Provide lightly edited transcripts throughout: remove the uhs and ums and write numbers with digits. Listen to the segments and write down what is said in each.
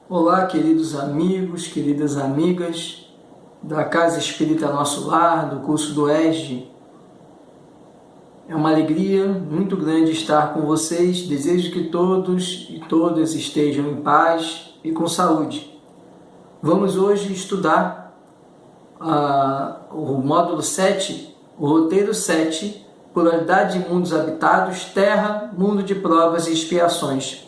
Olá, queridos amigos, queridas amigas da Casa Espírita Nosso Lar, do curso do ESG. É uma alegria muito grande estar com vocês. Desejo que todos e todas estejam em paz e com saúde. Vamos hoje estudar o módulo 7, o roteiro 7, Pluralidade de Mundos Habitados, Terra, Mundo de Provas e Expiações.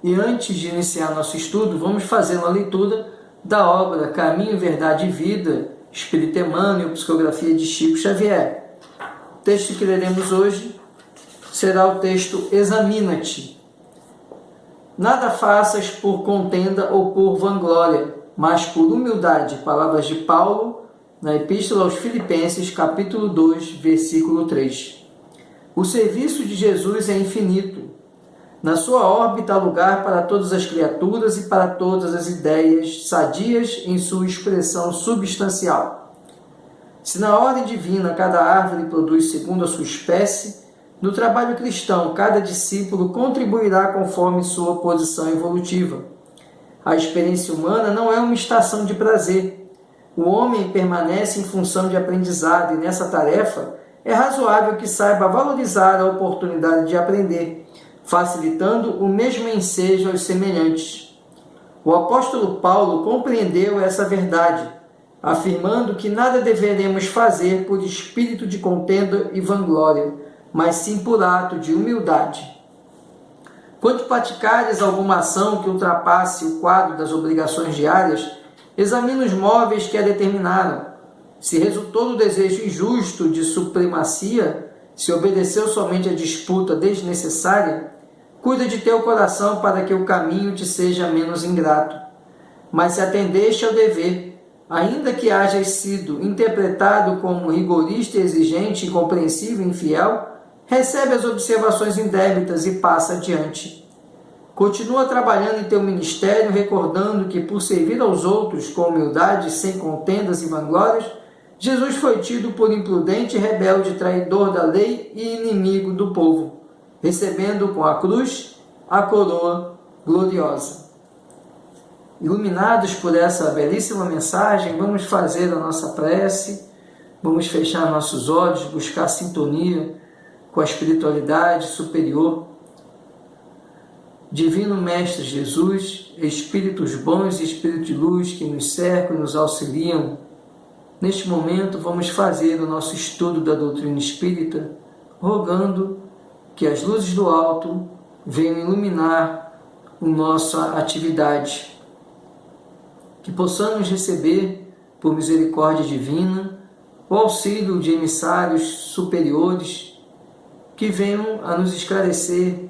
E antes de iniciar nosso estudo, vamos fazer uma leitura da obra Caminho, Verdade e Vida, Espírito Emmanuel, Psicografia de Chico Xavier. O texto que leremos hoje será o texto Examina-te. Nada faças por contenda ou por vanglória, mas por humildade. Palavras de Paulo, na Epístola aos Filipenses, capítulo 2, versículo 3. O serviço de Jesus é infinito. Na sua órbita há lugar para todas as criaturas e para todas as ideias sadias em sua expressão substancial. Se na ordem divina cada árvore produz segundo a sua espécie, no trabalho cristão cada discípulo contribuirá conforme sua posição evolutiva. A experiência humana não é uma estação de prazer. O homem permanece em função de aprendizado e nessa tarefa é razoável que saiba valorizar a oportunidade de aprender, facilitando o mesmo ensejo aos semelhantes. O apóstolo Paulo compreendeu essa verdade, afirmando que nada deveremos fazer por espírito de contenda e vanglória, mas sim por ato de humildade. Quando praticares alguma ação que ultrapasse o quadro das obrigações diárias, examine os móveis que a determinaram. Se resultou do desejo injusto de supremacia, se obedeceu somente à disputa desnecessária, cuida de teu coração para que o caminho te seja menos ingrato. Mas se atendeste ao dever, ainda que hajas sido interpretado como rigorista, exigente, incompreensível e infiel, recebe as observações indébitas e passa adiante. Continua trabalhando em teu ministério, recordando que, por servir aos outros com humildade, sem contendas e vanglórias, Jesus foi tido por imprudente, rebelde, traidor da lei e inimigo do povo, recebendo com a cruz a coroa gloriosa. Iluminados por essa belíssima mensagem, vamos fazer a nossa prece, vamos fechar nossos olhos, buscar sintonia com a espiritualidade superior. Divino Mestre Jesus, Espíritos bons e Espírito de luz que nos cercam e nos auxiliam, neste momento vamos fazer o nosso estudo da doutrina espírita, rogando que as luzes do alto venham iluminar a nossa atividade, que possamos receber, por misericórdia divina, o auxílio de emissários superiores que venham a nos esclarecer,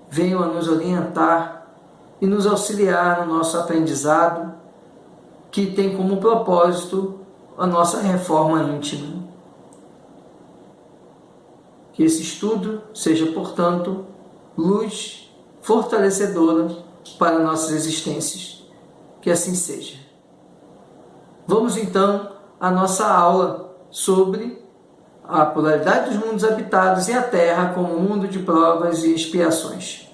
venham a nos orientar e nos auxiliar no nosso aprendizado, que tem como propósito a nossa reforma íntima. Que esse estudo seja, portanto, luz fortalecedora para nossas existências. Que assim seja. Vamos então à nossa aula sobre a pluralidade dos mundos habitados e a Terra como mundo de provas e expiações.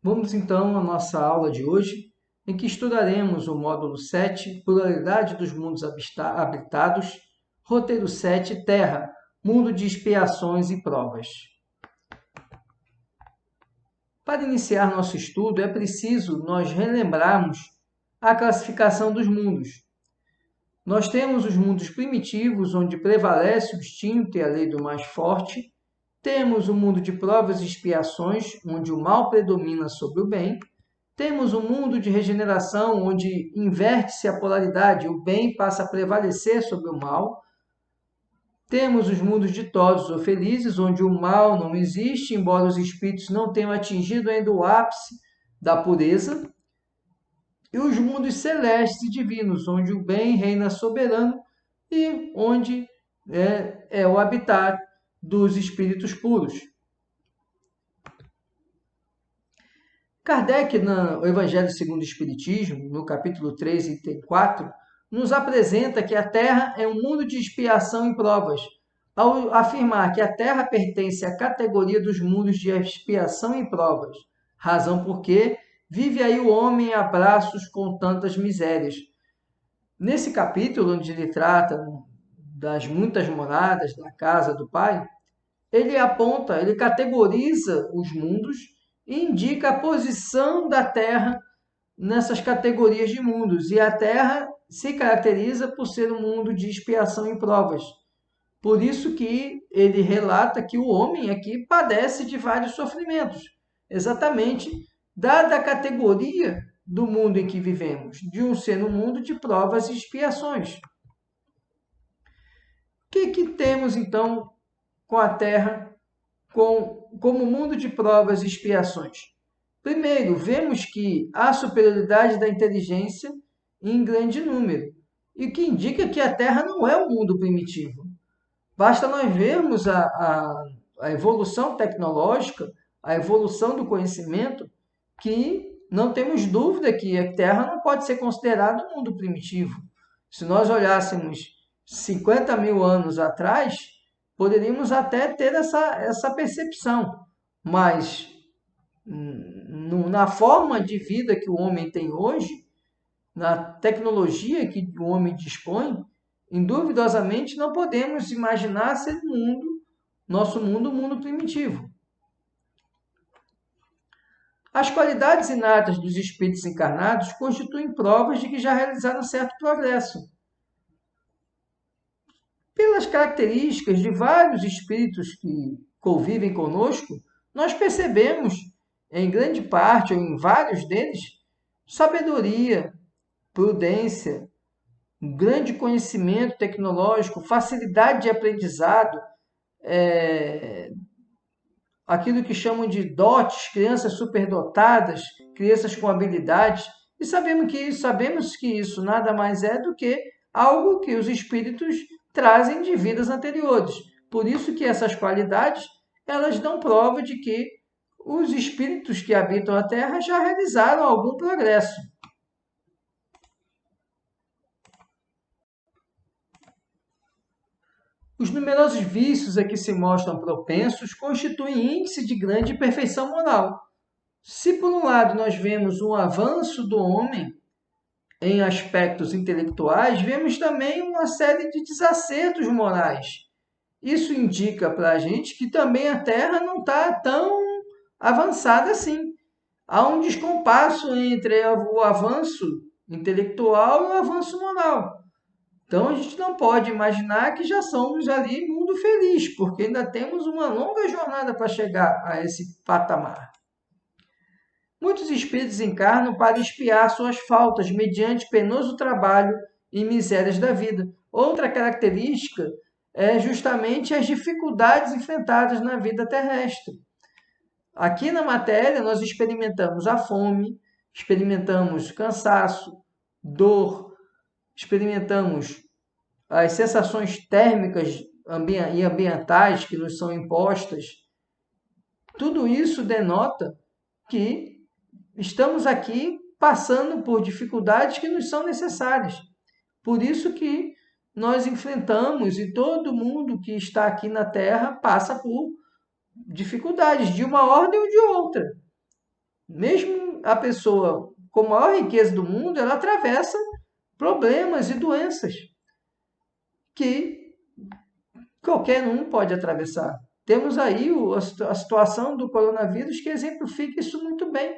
Vamos então à nossa aula de hoje, em que estudaremos o módulo 7, Pluralidade dos Mundos Habitados, roteiro 7, Terra, Mundo de Expiações e Provas. Para iniciar nosso estudo, é preciso nós relembrarmos a classificação dos mundos. Nós temos os mundos primitivos, onde prevalece o instinto e a lei do mais forte. Temos o mundo de provas e expiações, onde o mal predomina sobre o bem. Temos o mundo de regeneração, onde inverte-se a polaridade, o bem passa a prevalecer sobre o mal. Temos os mundos ditosos ou felizes, onde o mal não existe, embora os espíritos não tenham atingido ainda o ápice da pureza. E os mundos celestes e divinos, onde o bem reina soberano e onde é o habitat dos espíritos puros. Kardec, no Evangelho segundo o Espiritismo, no capítulo 3, item 4, nos apresenta que a Terra é um mundo de expiação e provas, ao afirmar que a Terra pertence à categoria dos mundos de expiação e provas, razão porque vive aí o homem a braços com tantas misérias. Nesse capítulo, onde ele trata das muitas moradas da casa do Pai, ele aponta, ele categoriza os mundos e indica a posição da Terra nessas categorias de mundos. E a Terra se caracteriza por ser um mundo de expiação e provas. Por isso que ele relata que o homem aqui padece de vários sofrimentos, exatamente dada a categoria do mundo em que vivemos, de um ser no mundo de provas e expiações. O que temos então com a Terra como mundo de provas e expiações? Primeiro, vemos que há superioridade da inteligência em grande número, e que indica que a Terra não é um mundo primitivo. Basta nós vermos a evolução tecnológica, a evolução do conhecimento, que não temos dúvida que a Terra não pode ser considerada um mundo primitivo. Se nós olhássemos 50 mil anos atrás, poderíamos até ter essa percepção, mas na forma de vida que o homem tem hoje, na tecnologia que o homem dispõe, induvidosamente não podemos imaginar ser nosso mundo, um mundo primitivo. As qualidades inatas dos espíritos encarnados constituem provas de que já realizaram certo progresso. Pelas características de vários espíritos que convivem conosco, nós percebemos, em grande parte ou em vários deles, sabedoria, prudência, um grande conhecimento tecnológico, facilidade de aprendizado, aquilo que chamam de dotes, crianças superdotadas, crianças com habilidades, e sabemos que isso nada mais é do que algo que os espíritos trazem de vidas anteriores. Por isso que essas qualidades, elas dão prova de que os espíritos que habitam a Terra já realizaram algum progresso. Os numerosos vícios a que se mostram propensos constituem índice de grande perfeição moral. Se, por um lado, nós vemos um avanço do homem em aspectos intelectuais, vemos também uma série de desacertos morais. Isso indica para a gente que também a Terra não está tão avançada assim. Há um descompasso entre o avanço intelectual e o avanço moral. Então, a gente não pode imaginar que já somos ali mundo feliz, porque ainda temos uma longa jornada para chegar a esse patamar. Muitos espíritos encarnam para expiar suas faltas mediante penoso trabalho e misérias da vida. Outra característica é justamente as dificuldades enfrentadas na vida terrestre. Aqui na matéria, nós experimentamos a fome, experimentamos cansaço, dor, experimentamos as sensações térmicas e ambientais que nos são impostas. Tudo isso denota que estamos aqui passando por dificuldades que nos são necessárias. Por isso que nós enfrentamos, e todo mundo que está aqui na Terra passa por dificuldades de uma ordem ou de outra. Mesmo a pessoa com a maior riqueza do mundo, ela atravessa problemas e doenças que qualquer um pode atravessar. Temos aí a situação do coronavírus que exemplifica isso muito bem.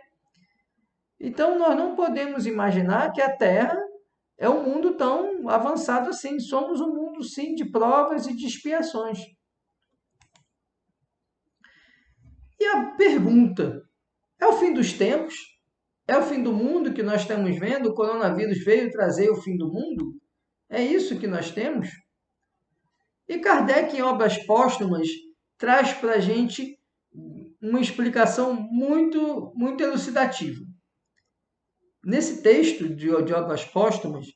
Então, nós não podemos imaginar que a Terra é um mundo tão avançado assim. Somos um mundo, sim, de provas e de expiações. E a pergunta, é o fim dos tempos? É o fim do mundo que nós estamos vendo? O coronavírus veio trazer o fim do mundo? É isso que nós temos? E Kardec, em Obras Póstumas, traz para a gente uma explicação muito, muito elucidativa. Nesse texto de Obras Póstumas,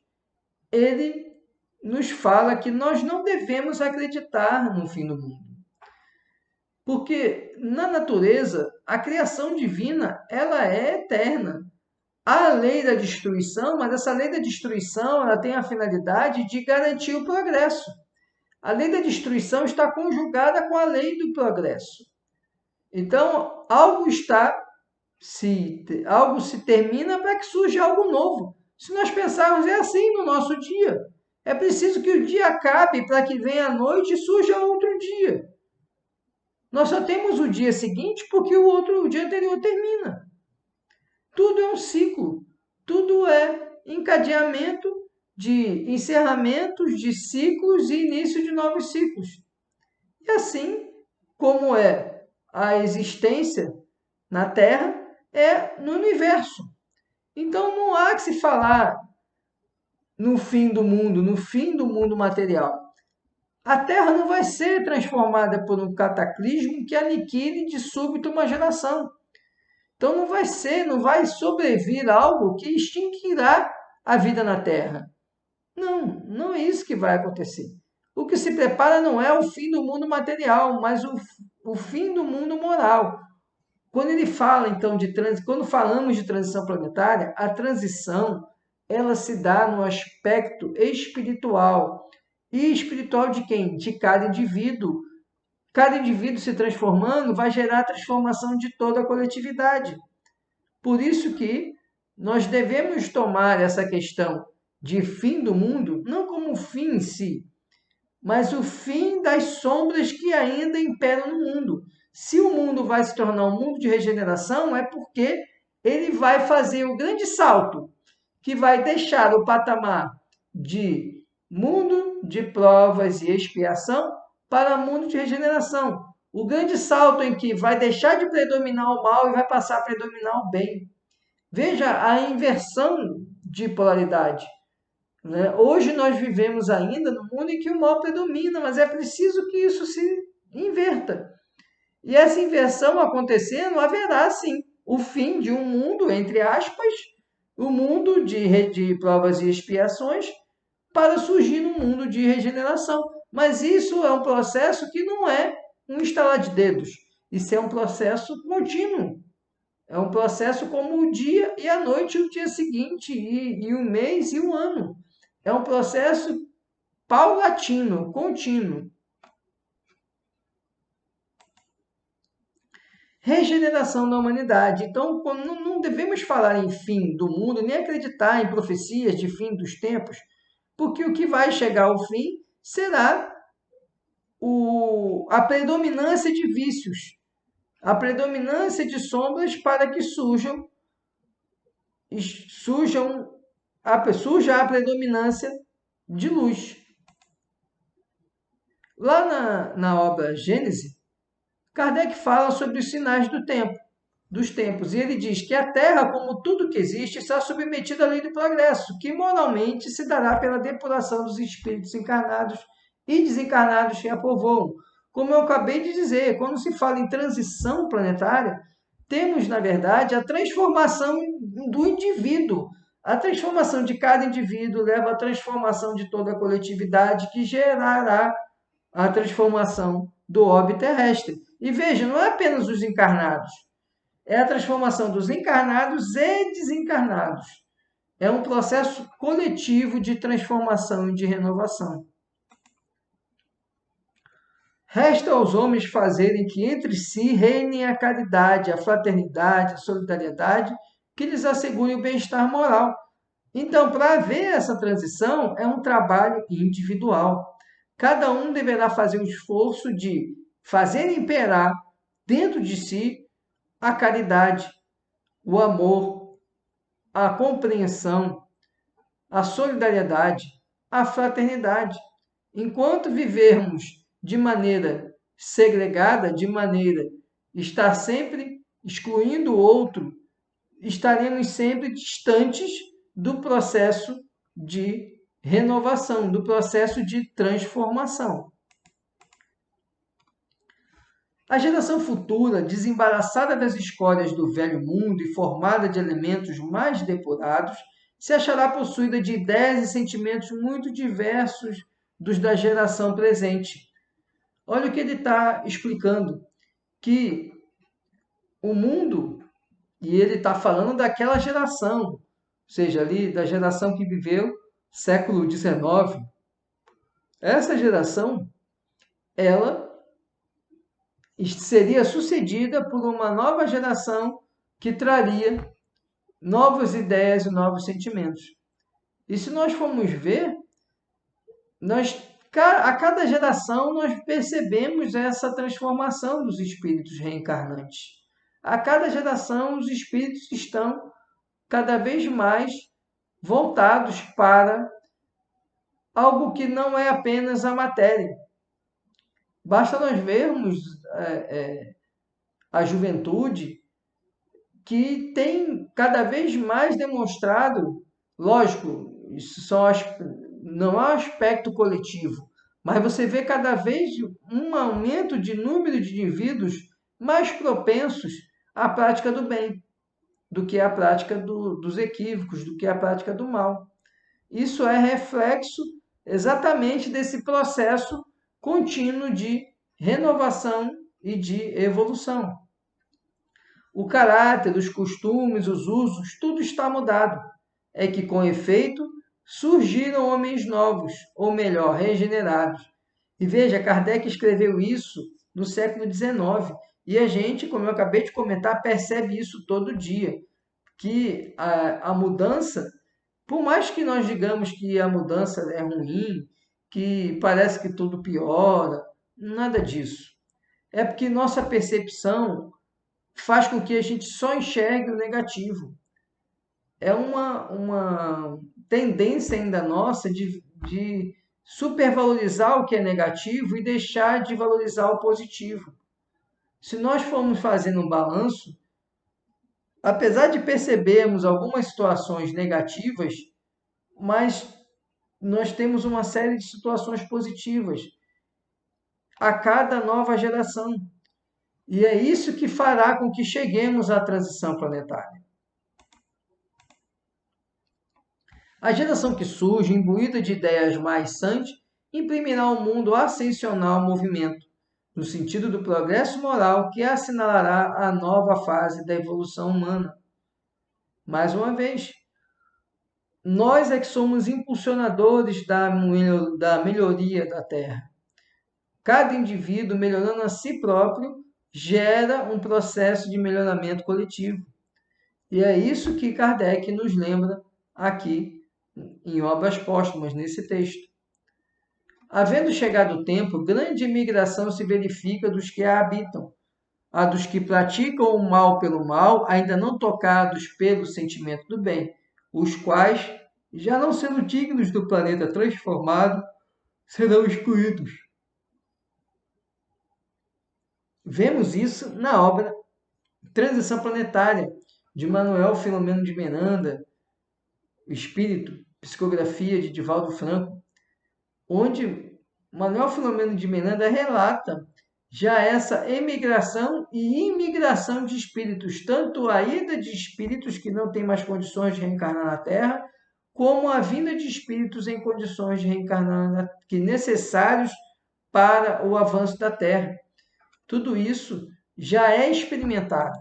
ele nos fala que nós não devemos acreditar no fim do mundo. Porque na natureza, a criação divina, ela é eterna. Há a lei da destruição, mas essa lei da destruição ela tem a finalidade de garantir o progresso. A lei da destruição está conjugada com a lei do progresso. Então, algo está algo se termina para que surja algo novo. Se nós pensarmos, é assim no nosso dia. É preciso que o dia acabe para que venha a noite e surja outro dia. Nós só temos o dia seguinte porque o dia anterior termina. Tudo é um ciclo. Tudo é encadeamento de encerramentos de ciclos e início de novos ciclos. E assim como é a existência na Terra, é no universo. Então não há que se falar no fim do mundo material. A Terra não vai ser transformada por um cataclismo que aniquile de súbito uma geração. Então não vai sobrevir algo que extinguirá a vida na Terra. Não é isso que vai acontecer. O que se prepara não é o fim do mundo material, mas o fim do mundo moral. Quando ele fala então quando falamos de transição planetária, a transição ela se dá no aspecto espiritual. E espiritual de quem? De cada indivíduo. Cada indivíduo se transformando vai gerar a transformação de toda a coletividade. Por isso que nós devemos tomar essa questão de fim do mundo, não como o fim em si, mas o fim das sombras que ainda imperam no mundo. Se o mundo vai se tornar um mundo de regeneração, é porque ele vai fazer o grande salto, que vai deixar o patamar de mundo de provas e expiação para mundo de regeneração. O grande salto em que vai deixar de predominar o mal e vai passar a predominar o bem. Veja a inversão de polaridade. Hoje nós vivemos ainda no mundo em que o mal predomina, mas é preciso que isso se inverta. E essa inversão acontecendo, haverá sim o fim de um mundo, entre aspas, o mundo de provas e expiações, para surgir um mundo de regeneração. Mas isso é um processo que não é um estalar de dedos. Isso é um processo contínuo. É um processo como o dia e a noite, o dia seguinte, e o mês e o ano. É um processo paulatino, contínuo. Regeneração da humanidade. Então, não devemos falar em fim do mundo, nem acreditar em profecias de fim dos tempos, porque o que vai chegar ao fim será a predominância de vícios, a predominância de sombras para que surja a predominância de luz. Lá na obra Gênese, Kardec fala sobre os sinais dos tempos, e ele diz que a Terra, como tudo que existe, está submetida à lei do progresso, que moralmente se dará pela depuração dos espíritos encarnados e desencarnados que a povoam. Como eu acabei de dizer, quando se fala em transição planetária, temos, na verdade, a transformação do indivíduo. A transformação de cada indivíduo leva à transformação de toda a coletividade, que gerará a transformação do orbe terrestre. E veja, não é apenas os encarnados, é a transformação dos encarnados e desencarnados. É um processo coletivo de transformação e de renovação. Resta aos homens fazerem que entre si reinem a caridade, a fraternidade, a solidariedade, que lhes assegure o bem-estar moral. Então, para haver essa transição, é um trabalho individual. Cada um deverá fazer o esforço de fazer imperar dentro de si a caridade, o amor, a compreensão, a solidariedade, a fraternidade. Enquanto vivermos de maneira segregada, de maneira estar sempre excluindo o outro, estaremos sempre distantes do processo de renovação, do processo de transformação. A geração futura, desembaraçada das escórias do velho mundo e formada de elementos mais depurados, se achará possuída de ideias e sentimentos muito diversos dos da geração presente. Olha o que ele está explicando, que o mundo, e ele está falando daquela geração, ou seja, ali da geração que viveu século XIX. Essa geração, ela seria sucedida por uma nova geração que traria novas ideias e novos sentimentos. E se nós formos ver, a cada geração nós percebemos essa transformação dos espíritos reencarnantes. A cada geração os espíritos estão cada vez mais voltados para algo que não é apenas a matéria. Basta nós vermos a juventude que tem cada vez mais demonstrado, lógico, não há aspecto coletivo, mas você vê cada vez um aumento de número de indivíduos mais propensos à prática do bem, do que à prática dos equívocos, do que à prática do mal. Isso é reflexo exatamente desse processo contínuo de renovação e de evolução. O caráter, os costumes, os usos, tudo está mudado. É que, com efeito, surgiram homens novos, ou melhor, regenerados. E veja, Kardec escreveu isso no século XIX. E a gente, como eu acabei de comentar, percebe isso todo dia. Que a mudança, por mais que nós digamos que a mudança é ruim, que parece que tudo piora, nada disso. É porque nossa percepção faz com que a gente só enxergue o negativo. É uma tendência ainda nossa de supervalorizar o que é negativo e deixar de valorizar o positivo. Se nós formos fazendo um balanço, apesar de percebermos algumas situações negativas, mas nós temos uma série de situações positivas a cada nova geração. E é isso que fará com que cheguemos à transição planetária. A geração que surge, imbuída de ideias mais sãs, imprimirá ao mundo ascensional movimento, no sentido do progresso moral que assinalará a nova fase da evolução humana. Mais uma vez, nós é que somos impulsionadores da melhoria da Terra. Cada indivíduo, melhorando a si próprio, gera um processo de melhoramento coletivo. E é isso que Kardec nos lembra aqui em Obras Póstumas, nesse texto. Havendo chegado o tempo, grande imigração se verifica dos que a habitam, a dos que praticam o mal pelo mal, ainda não tocados pelo sentimento do bem, os quais, já não sendo dignos do planeta transformado, serão excluídos. Vemos isso na obra Transição Planetária, de Manuel Filomeno de Miranda, Espírito, psicografia de Divaldo Franco, onde Manuel Filomeno de Miranda relata já essa emigração e imigração de espíritos, tanto a ida de espíritos que não têm mais condições de reencarnar na Terra, como a vinda de espíritos em condições de reencarnar, que necessários para o avanço da Terra. Tudo isso já é experimentado.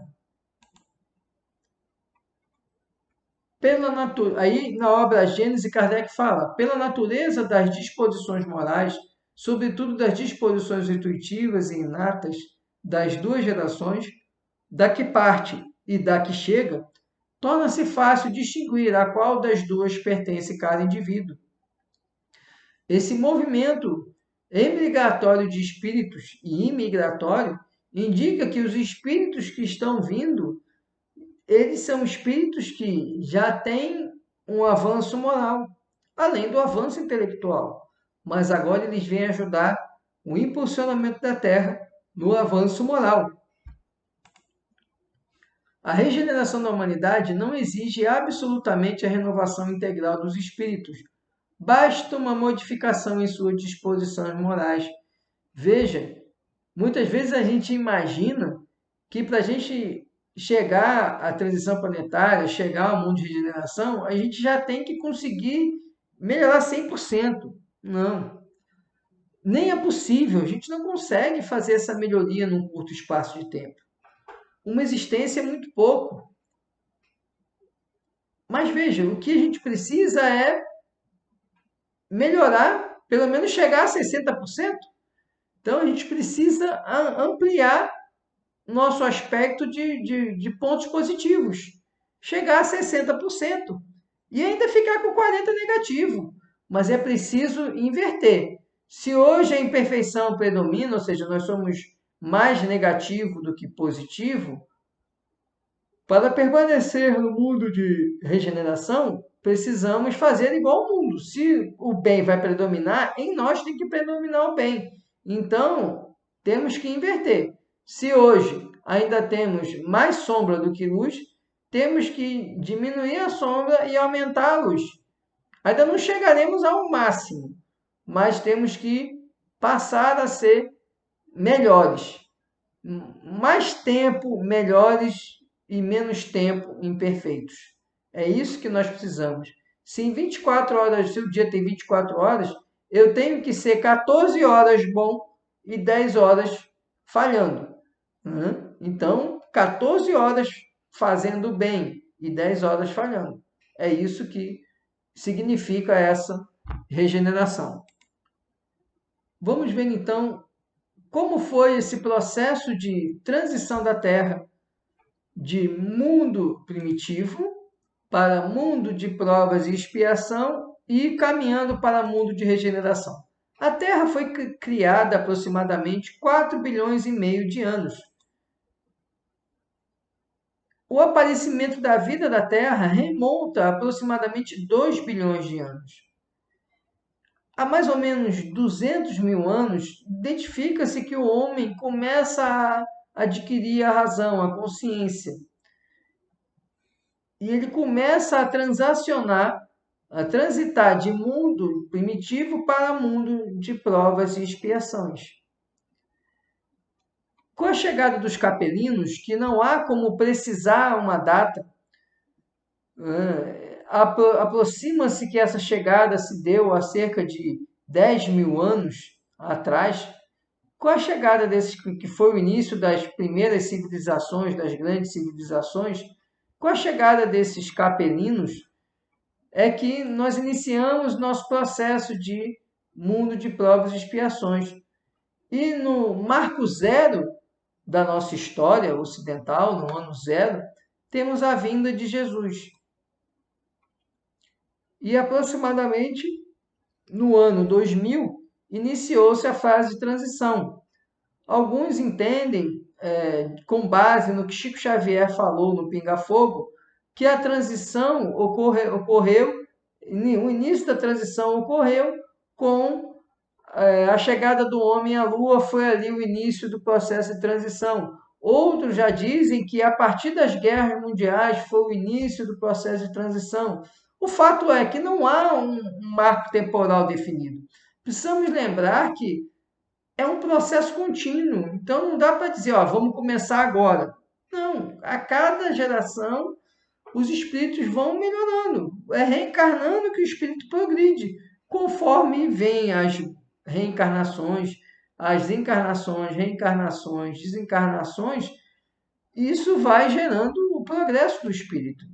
Aí, na obra Gênese, Kardec fala, pela natureza das disposições morais, sobretudo das disposições intuitivas e inatas das duas gerações, da que parte e da que chega, torna-se fácil distinguir a qual das duas pertence cada indivíduo. Esse movimento emigratório de espíritos e imigratório indica que os espíritos que estão vindo, eles são espíritos que já têm um avanço moral, além do avanço intelectual. Mas agora eles vêm ajudar o impulsionamento da Terra no avanço moral. A regeneração da humanidade não exige absolutamente a renovação integral dos espíritos. Basta uma modificação em suas disposições morais. Veja, muitas vezes a gente imagina que para a gente chegar à transição planetária, chegar ao mundo de regeneração, a gente já tem que conseguir melhorar 100%. Não. Nem é possível. A gente não consegue fazer essa melhoria num curto espaço de tempo. Uma existência é muito pouco. Mas veja, o que a gente precisa é melhorar, pelo menos chegar a 60%. Então a gente precisa ampliar nosso aspecto de pontos positivos, chegar a 60% e ainda ficar com 40% negativo. Mas é preciso inverter. Se hoje a imperfeição predomina, ou seja, nós somos mais negativo do que positivo, para permanecer no mundo de regeneração, precisamos fazer igual ao mundo. Se o bem vai predominar, em nós tem que predominar o bem. Então, temos que inverter. Se hoje ainda temos mais sombra do que luz, temos que diminuir a sombra e aumentar a luz. Ainda não chegaremos ao máximo, mas temos que passar a ser melhores. Mais tempo melhores e menos tempo imperfeitos. É isso que nós precisamos. Se em 24 horas, se o dia tem 24 horas, eu tenho que ser 14 horas bom e 10 horas falhando. Então, 14 horas fazendo bem e 10 horas falhando. É isso que significa essa regeneração. Vamos ver então como foi esse processo de transição da Terra de mundo primitivo para mundo de provas e expiação e caminhando para mundo de regeneração. A Terra foi criada há aproximadamente 4 bilhões e meio de anos. O aparecimento da vida da Terra remonta a aproximadamente 2 bilhões de anos. Há mais ou menos 200 mil anos, identifica-se que o homem começa a adquirir a razão, a consciência. E ele começa a transacionar, a transitar de mundo primitivo para mundo de provas e expiações. Com a chegada dos capelinos, que não há como precisar uma data, aproxima-se que essa chegada se deu há cerca de 10 mil anos atrás. Com a chegada desses, que foi o início das primeiras civilizações, das grandes civilizações, com a chegada desses capelinos, é que nós iniciamos nosso processo de mundo de provas e expiações. E no marco zero da nossa história ocidental, no ano zero, temos a vinda de Jesus. E aproximadamente no ano 2000, iniciou-se a fase de transição. Alguns entendem, com base no que Chico Xavier falou no Pinga Fogo, que a transição ocorreu, o início da transição ocorreu com a chegada do homem à Lua, foi ali o início do processo de transição. Outros já dizem que a partir das guerras mundiais foi o início do processo de transição. O fato é que não há um marco temporal definido. Precisamos lembrar que é um processo contínuo. Então não dá para dizer, vamos começar agora. Não, a cada geração os espíritos vão melhorando. É reencarnando que o espírito progride, conforme vêm as reencarnações, as encarnações, reencarnações, desencarnações, isso vai gerando o progresso do espírito.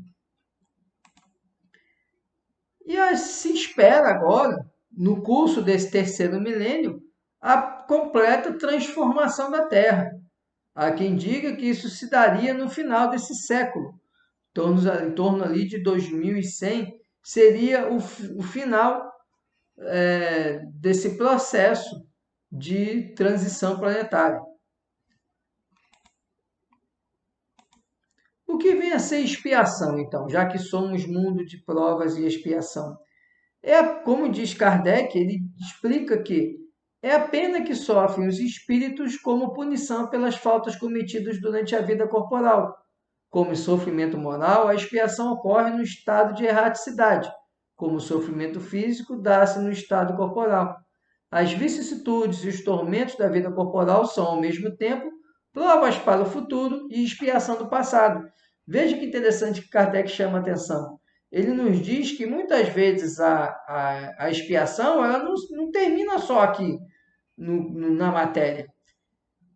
E se espera agora, no curso desse terceiro milênio, a completa transformação da Terra. Há quem diga que isso se daria no final desse século, em torno ali de 2100, seria o final desse processo de transição planetária. O que vem a ser expiação, então, já que somos mundo de provas e expiação? Como diz Kardec, ele explica que é a pena que sofrem os espíritos como punição pelas faltas cometidas durante a vida corporal. Como sofrimento moral, a expiação ocorre no estado de erraticidade. Como sofrimento físico, dá-se no estado corporal. As vicissitudes e os tormentos da vida corporal são, ao mesmo tempo, provas para o futuro e expiação do passado. Veja que interessante que Kardec chama a atenção. Ele nos diz que muitas vezes a expiação ela não termina só aqui na matéria.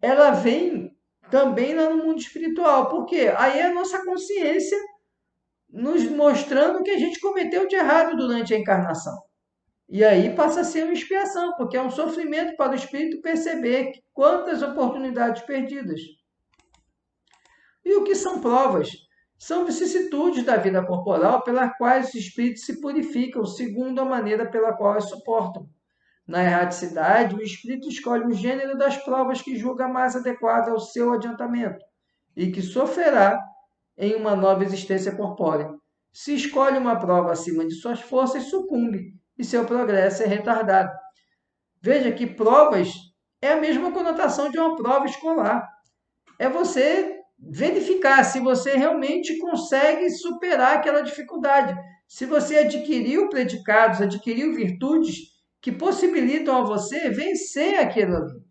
Ela vem também lá no mundo espiritual. Por quê? Aí é a nossa consciência nos mostrando que a gente cometeu de errado durante a encarnação. E aí passa a ser uma expiação, porque é um sofrimento para o espírito perceber quantas oportunidades perdidas. E o que são provas? São vicissitudes da vida corporal pelas quais os espíritos se purificam segundo a maneira pela qual as suportam. Na erraticidade, o espírito escolhe o gênero das provas que julga mais adequado ao seu adiantamento e que sofrerá em uma nova existência corpórea. Se escolhe uma prova acima de suas forças, sucumbe e seu progresso é retardado. Veja que provas é a mesma conotação de uma prova escolar. É você verificar se você realmente consegue superar aquela dificuldade. Se você adquiriu predicados, adquiriu virtudes que possibilitam a você vencer aquilo ali,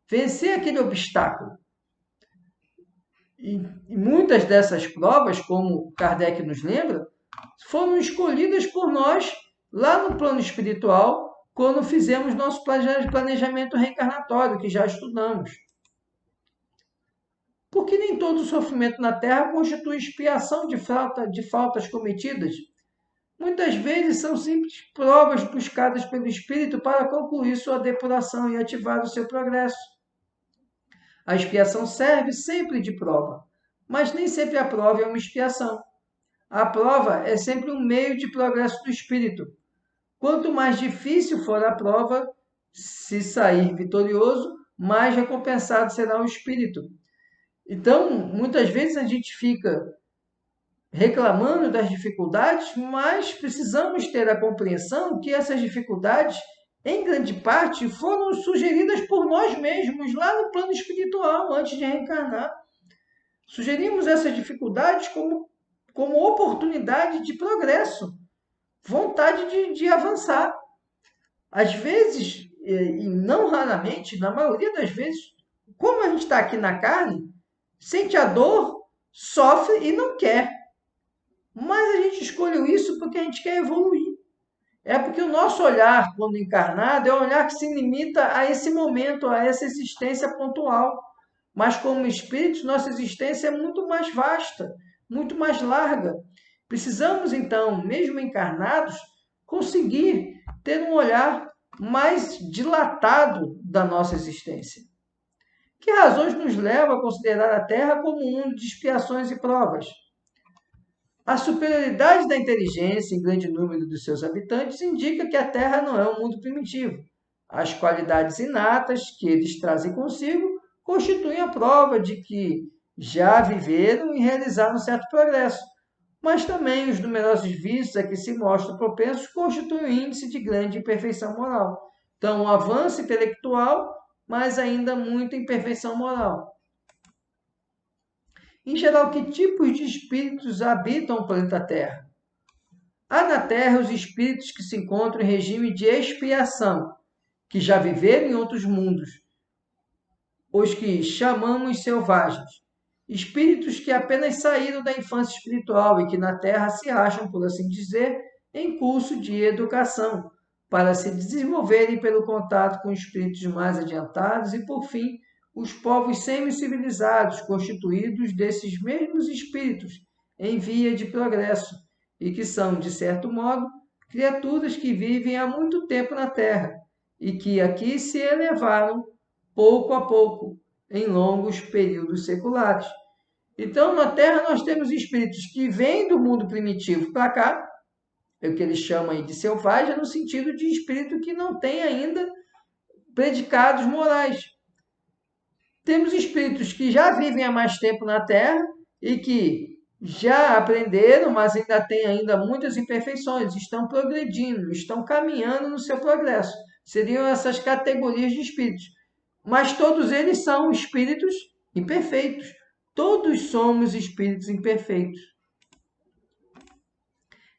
vencer aquele obstáculo. E muitas dessas provas, como Kardec nos lembra, foram escolhidas por nós lá no plano espiritual, quando fizemos nosso planejamento reencarnatório, que já estudamos. Porque nem todo sofrimento na Terra constitui expiação de faltas cometidas. Muitas vezes são simples provas buscadas pelo espírito para concluir sua depuração e ativar o seu progresso. A expiação serve sempre de prova, mas nem sempre a prova é uma expiação. A prova é sempre um meio de progresso do espírito. Quanto mais difícil for a prova, se sair vitorioso, mais recompensado será o espírito. Então, muitas vezes a gente fica reclamando das dificuldades, mas precisamos ter a compreensão que essas dificuldades, em grande parte, foram sugeridas por nós mesmos lá no plano espiritual, antes de reencarnar. Sugerimos essas dificuldades como oportunidade de progresso, vontade de avançar. Às vezes, e não raramente, na maioria das vezes, como a gente está aqui na carne, sente a dor, sofre e não quer. Mas a gente escolheu isso porque a gente quer evoluir. É porque o nosso olhar, quando encarnado, é um olhar que se limita a esse momento, a essa existência pontual. Mas como espíritos, nossa existência é muito mais vasta, muito mais larga. Precisamos, então, mesmo encarnados, conseguir ter um olhar mais dilatado da nossa existência. Que razões nos levam a considerar a Terra como um mundo de expiações e provas? A superioridade da inteligência em grande número dos seus habitantes indica que a Terra não é um mundo primitivo. As qualidades inatas que eles trazem consigo constituem a prova de que já viveram e realizaram certo progresso. Mas também os numerosos vícios a que se mostram propensos constituem um índice de grande imperfeição moral. Então, um avanço intelectual, mas ainda muita imperfeição moral. Em geral, que tipos de espíritos habitam o planeta Terra? Há na Terra os espíritos que se encontram em regime de expiação, que já viveram em outros mundos, os que chamamos selvagens. Espíritos que apenas saíram da infância espiritual e que na Terra se acham, por assim dizer, em curso de educação, para se desenvolverem pelo contato com espíritos mais adiantados e, por fim, os povos semi-civilizados, constituídos desses mesmos espíritos em via de progresso e que são, de certo modo, criaturas que vivem há muito tempo na Terra e que aqui se elevaram pouco a pouco, em longos períodos seculares. Então, na Terra, nós temos espíritos que vêm do mundo primitivo para cá, é o que eles chamam de selvagem, no sentido de espírito que não tem ainda predicados morais. Temos espíritos que já vivem há mais tempo na Terra e que já aprenderam, mas ainda têm ainda muitas imperfeições, estão progredindo, estão caminhando no seu progresso. Seriam essas categorias de espíritos. Mas todos eles são espíritos imperfeitos. Todos somos espíritos imperfeitos.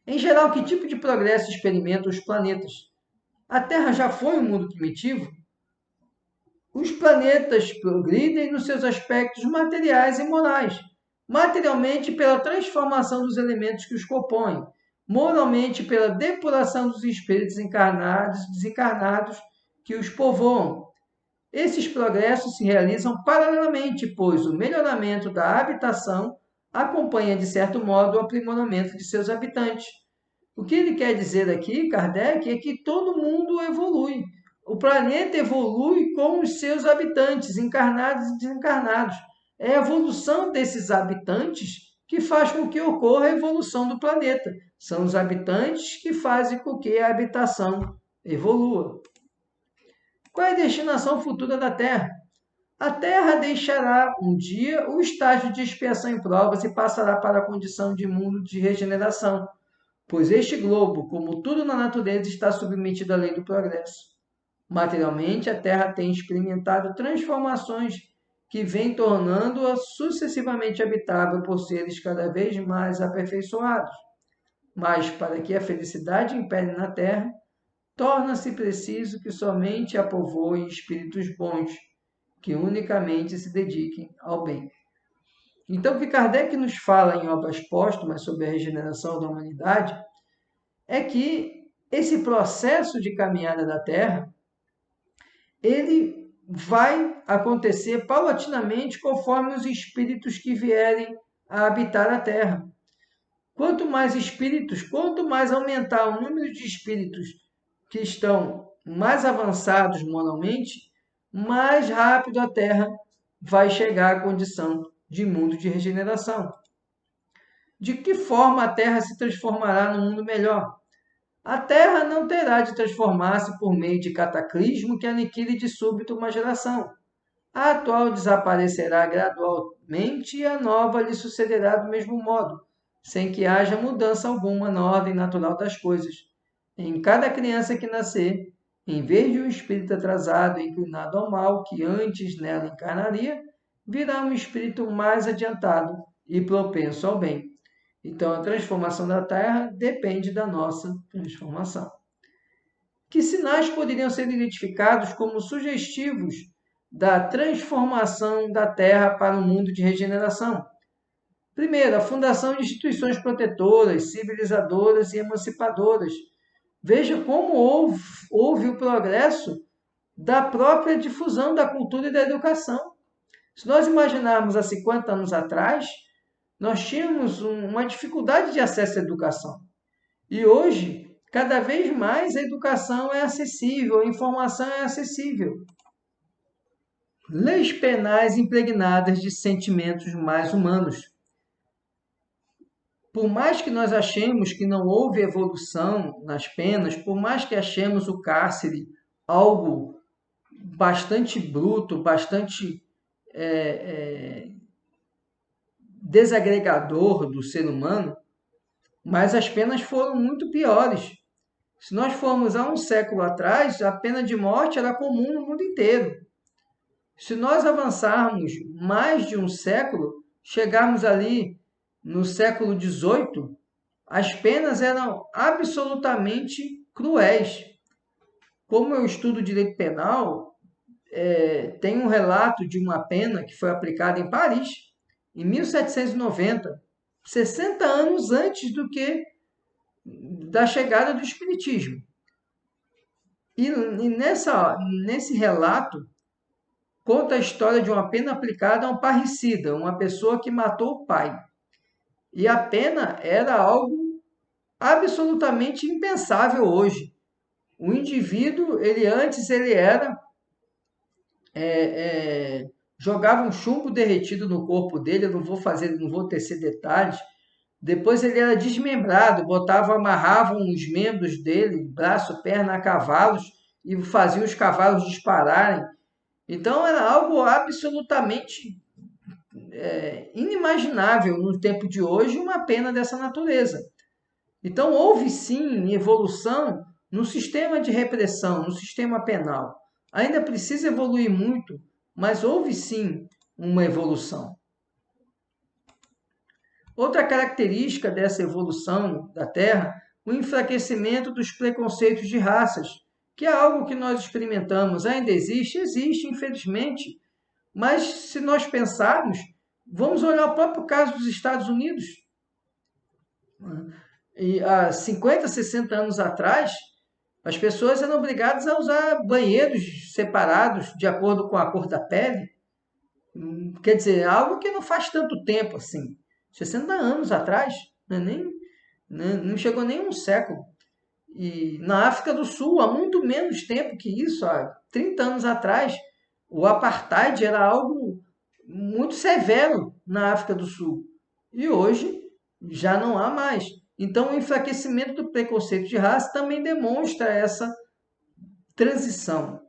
Em geral, que tipo de progresso experimentam os planetas? A Terra já foi um mundo primitivo? Os planetas progridem nos seus aspectos materiais e morais. Materialmente, pela transformação dos elementos que os compõem. Moralmente, pela depuração dos espíritos encarnados e desencarnados que os povoam. Esses progressos se realizam paralelamente, pois o melhoramento da habitação acompanha, de certo modo, o aprimoramento de seus habitantes. O que ele quer dizer aqui, Kardec, é que todo mundo evolui. O planeta evolui com os seus habitantes, encarnados e desencarnados. É a evolução desses habitantes que faz com que ocorra a evolução do planeta. São os habitantes que fazem com que a habitação evolua. Qual é a destinação futura da Terra? A Terra deixará um dia o estágio de expiação em provas e passará para a condição de mundo de regeneração, pois este globo, como tudo na natureza, está submetido à lei do progresso. Materialmente, a Terra tem experimentado transformações que vêm tornando-a sucessivamente habitável por seres cada vez mais aperfeiçoados. Mas, para que a felicidade impere na Terra, torna-se preciso que somente a povoem espíritos bons, que unicamente se dediquem ao bem. Então, o que Kardec nos fala em Obras Póstumas sobre a regeneração da humanidade é que esse processo de caminhada da Terra, ele vai acontecer paulatinamente conforme os espíritos que vierem a habitar a Terra. Quanto mais espíritos, quanto mais aumentar o número de espíritos que estão mais avançados moralmente, mais rápido a Terra vai chegar à condição de mundo de regeneração. De que forma a Terra se transformará num mundo melhor? A Terra não terá de transformar-se por meio de cataclismo que aniquile de súbito uma geração. A atual desaparecerá gradualmente e a nova lhe sucederá do mesmo modo, sem que haja mudança alguma na ordem natural das coisas. Em cada criança que nascer, em vez de um espírito atrasado e inclinado ao mal que antes nela encarnaria, virá um espírito mais adiantado e propenso ao bem. Então, a transformação da Terra depende da nossa transformação. Que sinais poderiam ser identificados como sugestivos da transformação da Terra para um mundo de regeneração? Primeiro, a fundação de instituições protetoras, civilizadoras e emancipadoras. Veja como houve o progresso da própria difusão da cultura e da educação. Se nós imaginarmos há 50 anos atrás, nós tínhamos uma dificuldade de acesso à educação. E hoje, cada vez mais a educação é acessível, a informação é acessível. Leis penais impregnadas de sentimentos mais humanos. Por mais que nós achemos que não houve evolução nas penas, por mais que achemos o cárcere algo bastante bruto, bastante desagregador do ser humano, mas as penas foram muito piores. Se nós formos há um século atrás, a pena de morte era comum no mundo inteiro. Se nós avançarmos mais de um século, chegarmos ali no século XVIII, as penas eram absolutamente cruéis. Como eu estudo direito penal, tem um relato de uma pena que foi aplicada em Paris, em 1790, 60 anos antes da chegada do Espiritismo. E nesse relato, conta a história de uma pena aplicada a um parricida, uma pessoa que matou o pai. E a pena era algo absolutamente impensável hoje. O indivíduo, antes ele era jogava um chumbo derretido no corpo dele, eu não vou tecer detalhes. Depois ele era desmembrado, amarravam os membros dele, braço, perna, a cavalos e faziam os cavalos dispararem. Então era algo absolutamente inimaginável no tempo de hoje uma pena dessa natureza. Então houve sim evolução no sistema de repressão, no sistema penal. Ainda precisa evoluir muito, mas houve sim uma evolução. Outra característica dessa evolução da Terra, o enfraquecimento dos preconceitos de raças, que é algo que nós experimentamos. Ainda existe, infelizmente, mas se nós pensarmos, vamos olhar o próprio caso dos Estados Unidos. E há 50, 60 anos atrás, as pessoas eram obrigadas a usar banheiros separados de acordo com a cor da pele. Quer dizer, algo que não faz tanto tempo assim. 60 anos atrás, não chegou nem um século. E na África do Sul, há muito menos tempo que isso, há 30 anos atrás, o apartheid era algo muito severo na África do Sul. E hoje já não há mais. Então, o enfraquecimento do preconceito de raça também demonstra essa transição.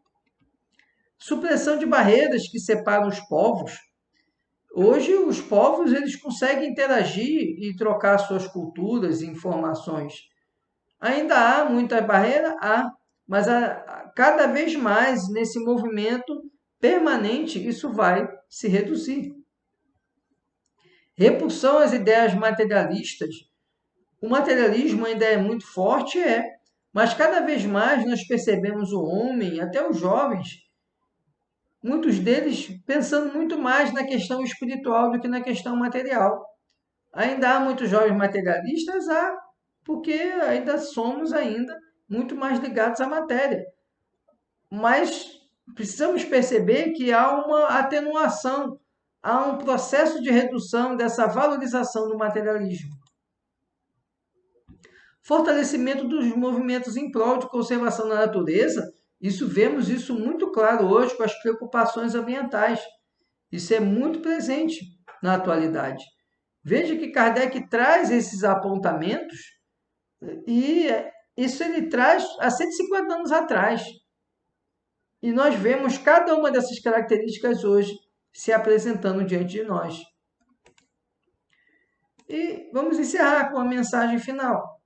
Supressão de barreiras que separam os povos. Hoje, os povos eles conseguem interagir e trocar suas culturas e informações. Ainda há muita barreira? Há, mas cada vez mais nesse movimento permanente isso vai se reduzir. Repulsão às ideias materialistas. O materialismo ainda é muito forte, mas cada vez mais nós percebemos o homem, até os jovens, muitos deles pensando muito mais na questão espiritual do que na questão material. Ainda há muitos jovens materialistas? Há, porque ainda somos muito mais ligados à matéria. Mas precisamos perceber que há uma atenuação, há um processo de redução dessa valorização do materialismo. Fortalecimento dos movimentos em prol de conservação da natureza, vemos isso muito claro hoje com as preocupações ambientais. Isso é muito presente na atualidade. Veja que Kardec traz esses apontamentos e isso ele traz há 150 anos atrás. E nós vemos cada uma dessas características hoje se apresentando diante de nós. E vamos encerrar com a mensagem final.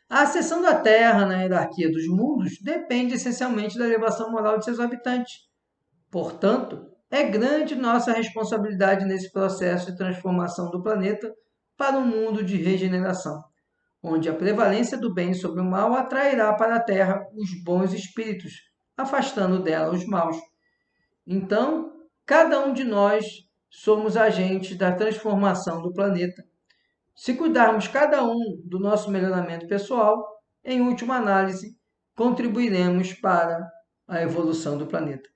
A ascensão da Terra na hierarquia dos mundos depende essencialmente da elevação moral de seus habitantes. Portanto, é grande nossa responsabilidade nesse processo de transformação do planeta para um mundo de regeneração, onde a prevalência do bem sobre o mal atrairá para a Terra os bons espíritos, afastando dela os maus. Então, cada um de nós somos agentes da transformação do planeta. Se cuidarmos cada um do nosso melhoramento pessoal, em última análise, contribuiremos para a evolução do planeta.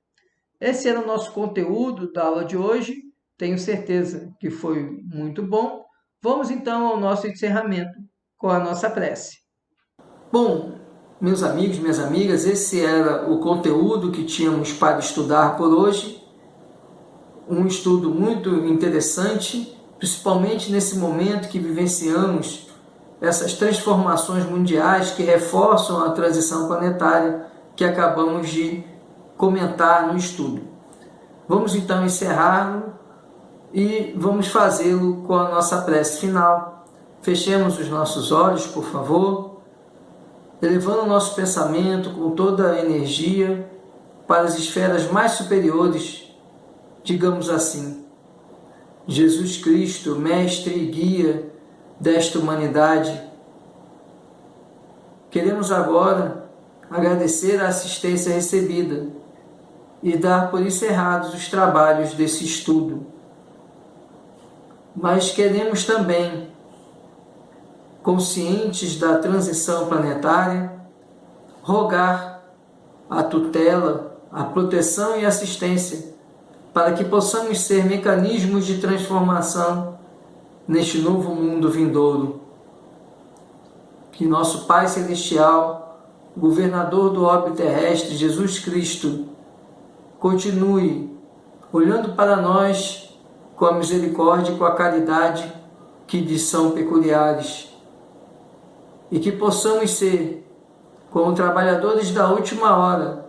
Esse era o nosso conteúdo da aula de hoje. Tenho certeza que foi muito bom. Vamos então ao nosso encerramento com a nossa prece. Bom, meus amigos, minhas amigas, esse era o conteúdo que tínhamos para estudar por hoje. Um estudo muito interessante, principalmente nesse momento que vivenciamos essas transformações mundiais que reforçam a transição planetária que acabamos de comentar no estudo. Vamos então encerrar e vamos fazê-lo com a nossa prece final. Fechemos os nossos olhos, por favor, elevando o nosso pensamento com toda a energia para as esferas mais superiores, digamos assim. Jesus Cristo, Mestre e Guia desta humanidade, queremos agora agradecer a assistência recebida e dar por encerrados os trabalhos desse estudo. Mas queremos também, conscientes da transição planetária, rogar a tutela, a proteção e assistência para que possamos ser mecanismos de transformação neste novo mundo vindouro. Que nosso Pai Celestial, governador do orbe terrestre, Jesus Cristo, continue olhando para nós com a misericórdia e com a caridade que lhes são peculiares, e que possamos ser, como trabalhadores da última hora,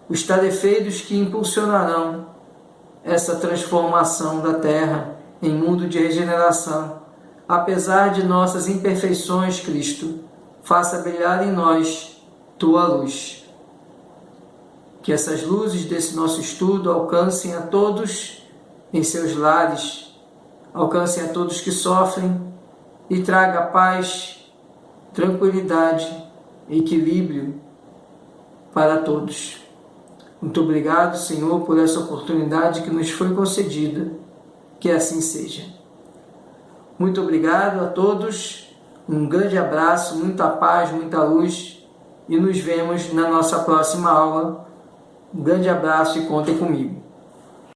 os tarefeiros que impulsionarão essa transformação da Terra em mundo de regeneração. Apesar de nossas imperfeições, Cristo, faça brilhar em nós Tua luz. Que essas luzes desse nosso estudo alcancem a todos em seus lares, alcancem a todos que sofrem e traga paz, tranquilidade e equilíbrio para todos. Muito obrigado, Senhor, por essa oportunidade que nos foi concedida. Que assim seja. Muito obrigado a todos, um grande abraço, muita paz, muita luz e nos vemos na nossa próxima aula. Um grande abraço e contem comigo.